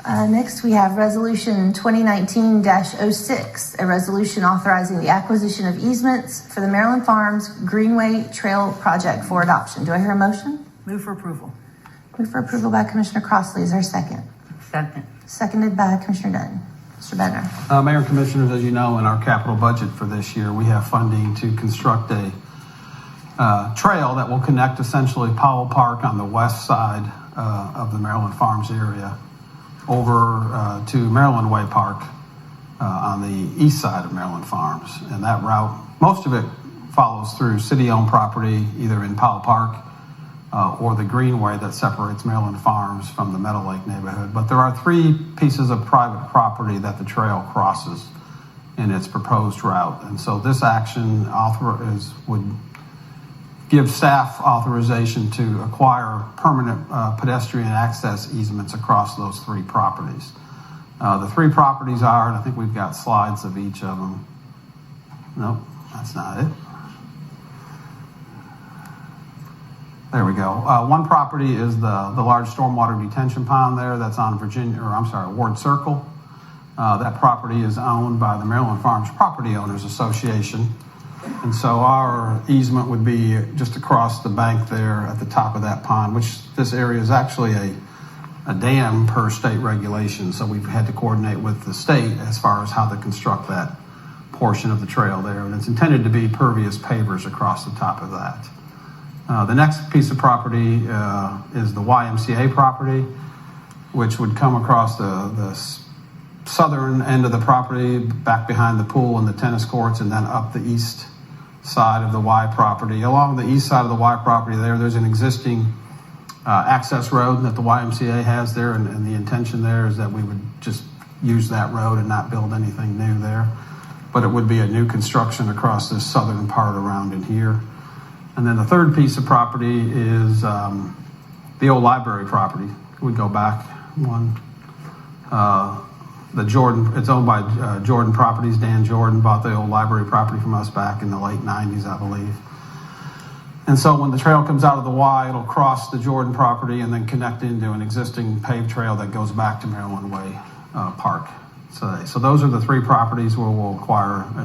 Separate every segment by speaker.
Speaker 1: Next, we have Resolution 2019-06, a resolution authorizing the acquisition of easements for the Maryland Farms Greenway Trail Project for adoption. Do I hear a motion?
Speaker 2: Move for approval.
Speaker 1: Move for approval by Commissioner Crossley. Is there a second?
Speaker 2: Second.
Speaker 1: Seconded by Commissioner Dunn. Mr. Benner.
Speaker 3: Mayor and Commissioners, as you know, in our capital budget for this year, we have funding to construct a trail that will connect essentially Powell Park on the west side of the Maryland Farms area over to Maryland Way Park on the east side of Maryland Farms. And that route, most of it follows through city-owned property, either in Powell Park or the greenway that separates Maryland Farms from the Meadow Lake neighborhood. But there are 3 pieces of private property that the trail crosses in its proposed route. And so this action would give staff authorization to acquire permanent pedestrian access easements across those 3 properties. The 3 properties are, and I think we've got slides of each of them. Nope, that's not it. There we go. One property is the large stormwater detention pond there that's on Ward Circle. That property is owned by the Maryland Farms Property Owners Association. And so our easement would be just across the bank there at the top of that pond, which this area is actually a dam per state regulation. So we've had to coordinate with the state as far as how to construct that portion of the trail there. And it's intended to be pervious pavers across the top of that. The next piece of property is the YMCA property, which would come across the southern end of the property, back behind the pool and the tennis courts, and then up the east side of the Y property. Along the east side of the Y property there's an existing access road that the YMCA has there, and the intention there is that we would just use that road and not build anything new there. But it would be a new construction across this southern part around in here. And then the third piece of property is the old library property. We go back one. It's owned by Jordan Properties. Dan Jordan bought the old library property from us back in the late 90s, I believe. And so when the trail comes out of the Y, it'll cross the Jordan property and then connect into an existing paved trail that goes back to Maryland Way Park. So those are the 3 properties where we'll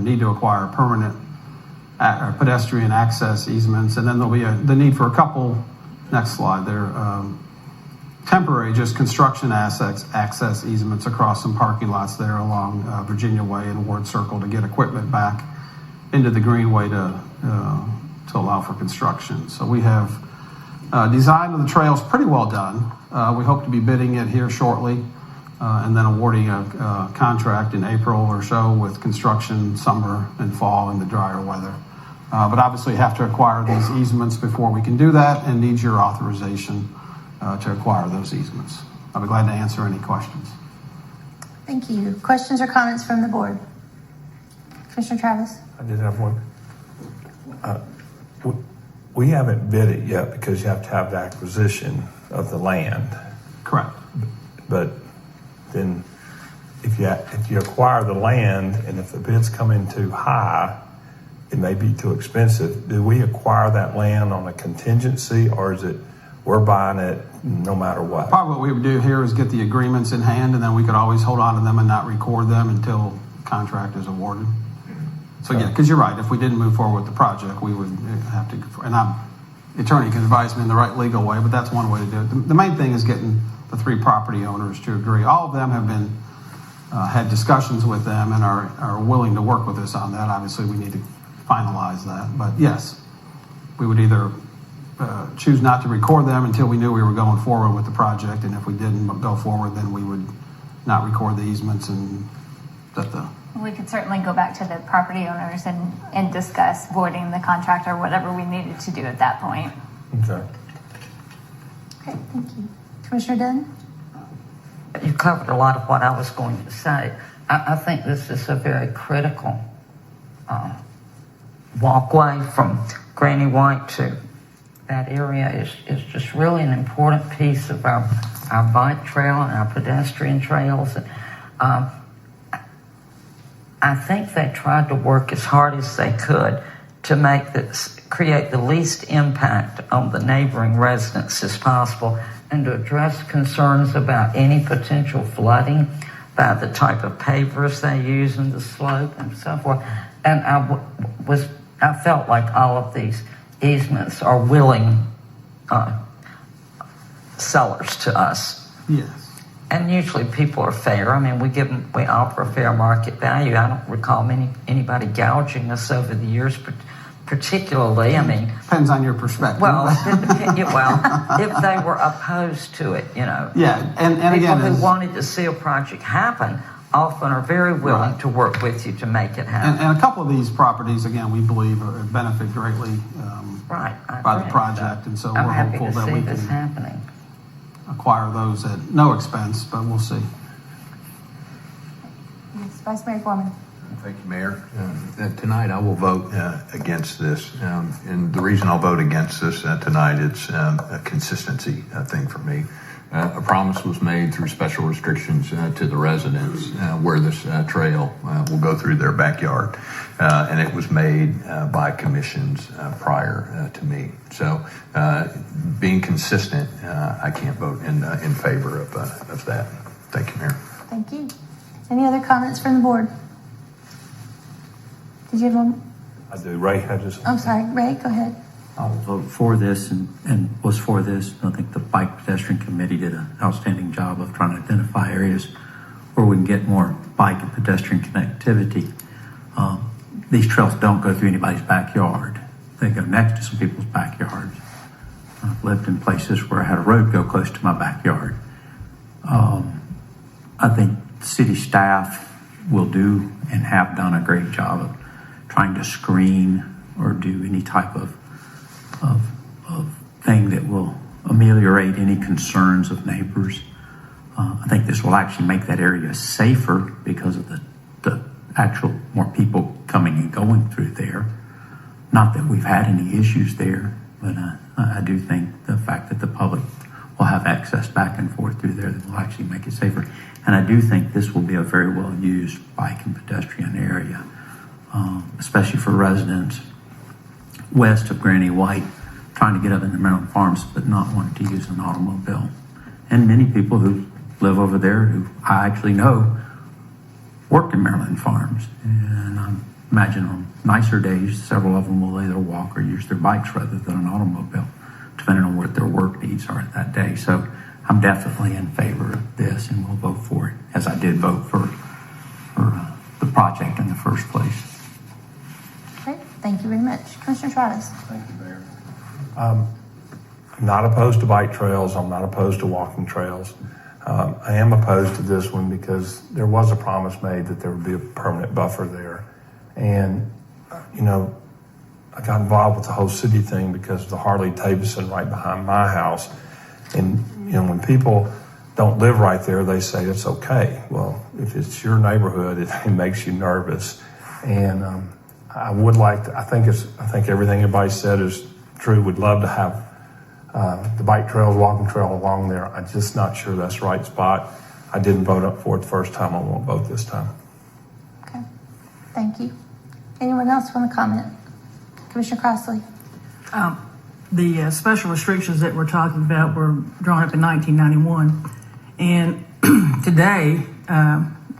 Speaker 3: need to acquire permanent pedestrian access easements. And then there'll be the need for a couple, next slide there, temporary just construction access easements across some parking lots there along Virginia Way and Ward Circle to get equipment back into the greenway to allow for construction. So we have design of the trails pretty well done. We hope to be bidding it here shortly and then awarding a contract in April or so with construction summer and fall in the drier weather. But obviously have to acquire these easements before we can do that and need your authorization to acquire those easements. I'll be glad to answer any questions.
Speaker 1: Thank you. Questions or comments from the board? Commissioner Travis?
Speaker 4: I did have one. We haven't bid it yet because you have to have the acquisition of the land.
Speaker 3: Correct.
Speaker 4: But then if you acquire the land and if the bids come in too high, it may be too expensive. Do we acquire that land on a contingency, or is it we're buying it no matter what?
Speaker 3: Probably what we would do here is get the agreements in hand, and then we could always hold on to them and not record them until contract is awarded. So yeah, because you're right. If we didn't move forward with the project, we would have to, and the attorney can advise me in the right legal way, but that's one way to do it. The main thing is getting the 3 property owners to agree. All of them have been had discussions with them and are willing to work with us on that. Obviously, we need to finalize that. But yes, we would either choose not to record them until we knew we were going forward with the project, and if we didn't go forward, then we would not record the easements and let the...
Speaker 5: We could certainly go back to the property owners and discuss voiding the contract or whatever we needed to do at that point.
Speaker 4: Okay.
Speaker 1: Okay, thank you. Commissioner Dunn?
Speaker 2: You covered a lot of what I was going to say. I think this is a very critical walkway from Granny White to that area is just really an important piece of our bike trail and our pedestrian trails. I think they tried to work as hard as they could to create the least impact on the neighboring residents as possible. and to address concerns about any potential flooding by the type of pavers they use in the slope and so forth. And I felt like all of these easements are willing sellers to us.
Speaker 3: Yes.
Speaker 2: And usually people are fair. I mean, we offer a fair market value. I don't recall anybody gouging us over the years, particularly. I mean,
Speaker 3: Depends on your perspective.
Speaker 2: well, if they were opposed to it, you know.
Speaker 3: Yeah, and
Speaker 2: People
Speaker 3: again,
Speaker 2: who wanted to see a project happen often are very willing
Speaker 3: Right.
Speaker 2: to work with you to make it happen.
Speaker 3: and a couple of these properties, again, we believe benefit greatly
Speaker 2: Right. I
Speaker 3: by the
Speaker 2: agree.
Speaker 3: project, and so
Speaker 2: I'm
Speaker 3: we're
Speaker 2: happy
Speaker 3: hopeful
Speaker 2: to
Speaker 3: that
Speaker 2: see
Speaker 3: we
Speaker 2: this
Speaker 3: can
Speaker 2: happening.
Speaker 3: acquire those at no expense, but we'll see.
Speaker 1: Yes, Vice Mayor Gorman.
Speaker 6: Thank you, Mayor. Tonight I will vote against this. And the reason I'll vote against this tonight, it's a consistency thing for me. A promise was made through special restrictions to the residents where this trail will go through their backyard. And it was made by commissions prior to me. So being consistent, I can't vote in favor of that. Thank you, Mayor.
Speaker 1: Thank you. Any other comments from the board? Did you have one?
Speaker 4: I do. Ray, I just.
Speaker 1: I'm sorry, Ray, go ahead.
Speaker 7: I'll vote for this and was for this. I think the Bike Pedestrian Committee did an outstanding job of trying to identify areas where we can get more bike and pedestrian connectivity. These trails don't go through anybody's backyard. They go next to some people's backyards. I've lived in places where I had a road go close to my backyard. I think city staff will do and have done a great job of trying to screen or do any type of thing that will ameliorate any concerns of neighbors. I think this will actually make that area safer because of the actual more people coming and going through there. Not that we've had any issues there, but I do think the fact that the public will have access back and forth through there that will actually make it safer. And I do think this will be a very well used bike and pedestrian area, especially for residents west of Granny White trying to get up into Maryland Farms but not wanting to use an automobile. And many people who live over there who I actually know work in Maryland Farms. And I imagine on nicer days, several of them will either walk or use their bikes rather than an automobile, depending on what their work needs are at that day. So I'm definitely in favor of this and will vote for it, as I did vote for the project in the first place.
Speaker 1: Great, thank you very much. Commissioner Travis.
Speaker 6: Thank you, Mayor.
Speaker 4: I'm not opposed to bike trails. I'm not opposed to walking trails. I am opposed to this one because there was a promise made that there would be a permanent buffer there. And, you know, I got involved with the whole city thing because of the Harley Davidson right behind my house. And, you know, when people don't live right there, they say it's okay. Well, if it's your neighborhood, it makes you nervous. And I would like to, I think everything everybody said is true. Would love to have the bike trails, walking trail along there. I'm just not sure that's the right spot. I didn't vote up for it the first time. I won't vote this time.
Speaker 1: Okay, thank you. Anyone else want to comment? Commissioner Crossley.
Speaker 8: The special restrictions that we're talking about were drawn up in 1991. And today,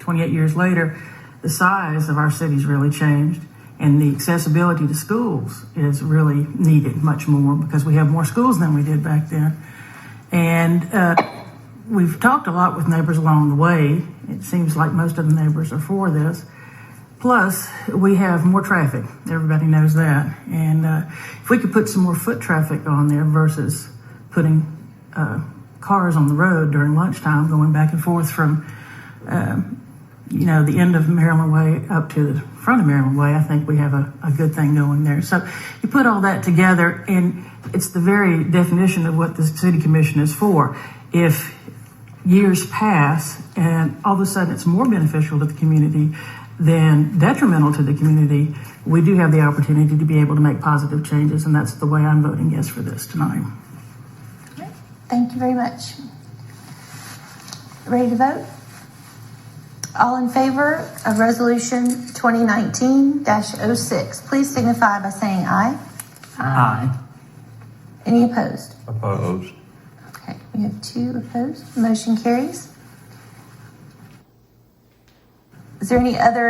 Speaker 8: 28 years later, the size of our city's really changed. And the accessibility to schools is really needed much more because we have more schools than we did back then. And we've talked a lot with neighbors along the way. It seems like most of the neighbors are for this. Plus, we have more traffic. Everybody knows that. And if we could put some more foot traffic on there versus putting cars on the road during lunchtime, going back and forth from, the end of Maryland Way up to the front of Maryland Way, I think we have a good thing going there. So you put all that together, and it's the very definition of what the City Commission is for. If years pass and all of a sudden it's more beneficial to the community than detrimental to the community, we do have the opportunity to be able to make positive changes, and that's the way I'm voting yes for this tonight.
Speaker 1: Thank you very much. Ready to vote? All in favor of Resolution 2019-06, please signify by saying aye.
Speaker 7: Aye.
Speaker 1: Any opposed?
Speaker 4: Opposed.
Speaker 1: Okay. We have 2 opposed. Motion carries. Is there any other